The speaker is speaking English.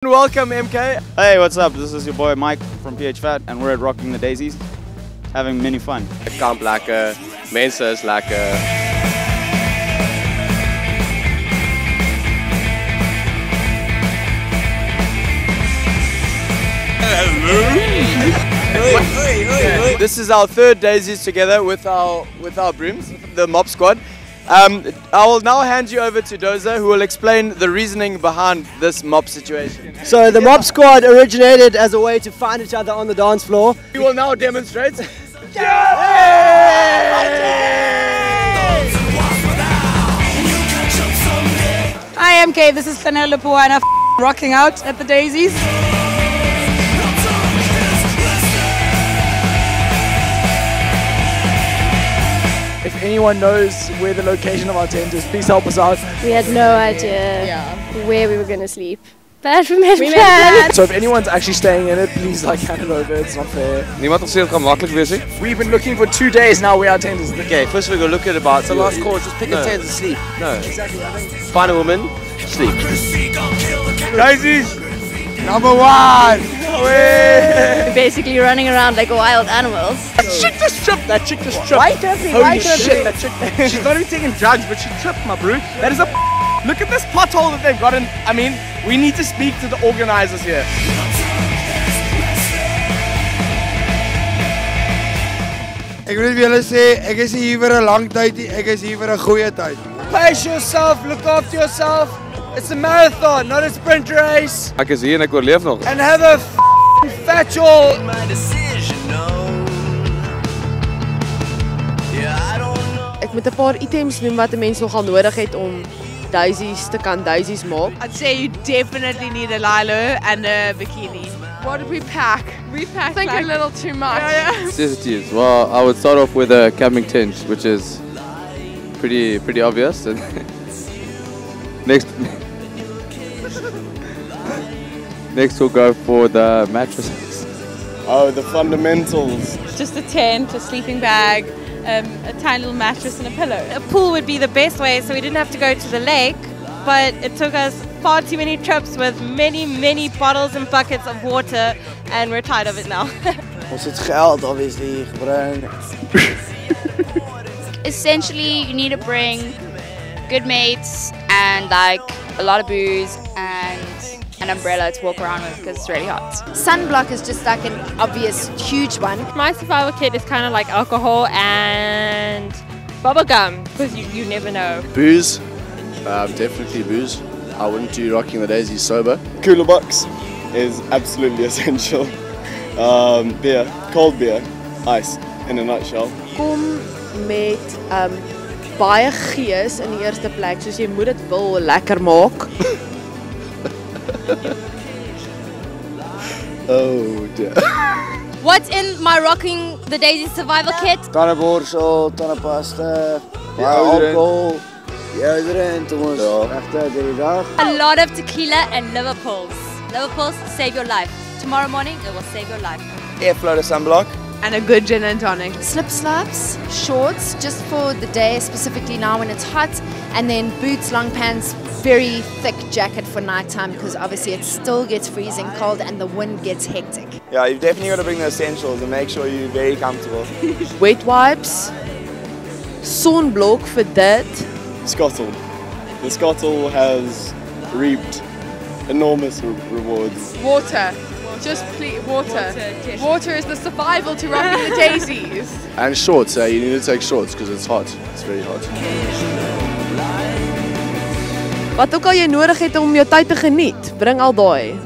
Welcome, MK. Hey, what's up? This is your boy Mike from PH Fat, and we're at Rocking the Daisies, having many fun. Kamp lekker, mense is lekker. This is our third Daisies together with our brooms, the Mop Squad. I will now hand you over to Doza, who will explain the reasoning behind this mop situation. So the Mop Squad originated as a way to find each other on the dance floor. We will now demonstrate. Hi MK, this is Flanelle Lepua and I'm rocking out at the Daisies. If anyone knows where the location of our tent is, please help us out. We had no idea where we were going to sleep. But we made plans. So if anyone's actually staying in it, please hand it over. It's not fair. Niemand ons sê dit gaan maklik wees nie. We've been looking for 2 days now where our tent is. Okay, first we go look at about. The last call, just pick a tent and sleep. No. Exactly. I think. Find a woman, sleep. Daisies, number 1. We're basically running around like wild animals. That chick just tripped. Why tripping? Holy shit, that chick. She's not even taking drugs, but she tripped, my bro. That is a. Look at this pothole that they've gotten. I mean, we need to speak to the organizers here. Ek wil vir julle sê, ek is hier vir 'n lang tyd, ek is hier vir 'n goeie tyd. Pace yourself, look after yourself. It's a marathon, not a sprint race. Ek is hier en ek oorleef nog. And have a factual. Ek moet 'n paar items noem wat 'n mens nogal nodig het om daisies te kan daisies maak. I'd say you definitely need a lilo and a bikini. What did we pack? We packed like a little too much. Necessities. Well, I would start off with a camping tent, which is pretty obvious. And next we'll go for the mattresses. Oh, the fundamentals. Just a tent, a sleeping bag, a tiny little mattress and a pillow. A pool would be the best way, so we didn't have to go to the lake, but it took us far too many trips with many bottles and buckets of water, and we're tired of it now. Ons het geld obviously gebring. Essentially, you need to bring good mates and like a lot of booze and an umbrella to walk around with because it's really hot. Sunblock is just like an obvious huge one. My survival kit is kind of like alcohol and bubble gum, because you never know. Booze, definitely booze. I wouldn't do Rocking the Daisies sober. Cooler box is absolutely essential. Beer, cold beer, ice in a nutshell. Kom met baie gees in die eerste plek, soos jy moet dit wil lekker maak. Oh dear. What's in my Rocking the Daisies survival kit? Tanneborsel, tannepasta, alcohol, deodorant, ons regte die dag. A lot of tequila and liver pills. Liver pills save your life. Tomorrow morning, it will save your life. Airflow to sunblock. And a good gin and tonic. Slip-slops, shorts, just for the day, specifically now when it's hot, and then boots, long pants, very thick jacket for nighttime because obviously it still gets freezing cold and the wind gets hectic. Yeah, you've definitely got to bring the essentials and make sure you're very comfortable. Wet wipes, sonblok vir dit. Skottle. The Skottle has reaped enormous rewards. Water. Just please, water. Water is the survival to Rocking the Daisies. And shorts, you need to take shorts because it's hot. It's very hot. Wat ook al jy nodig het om jou tyd te geniet, bring al daai.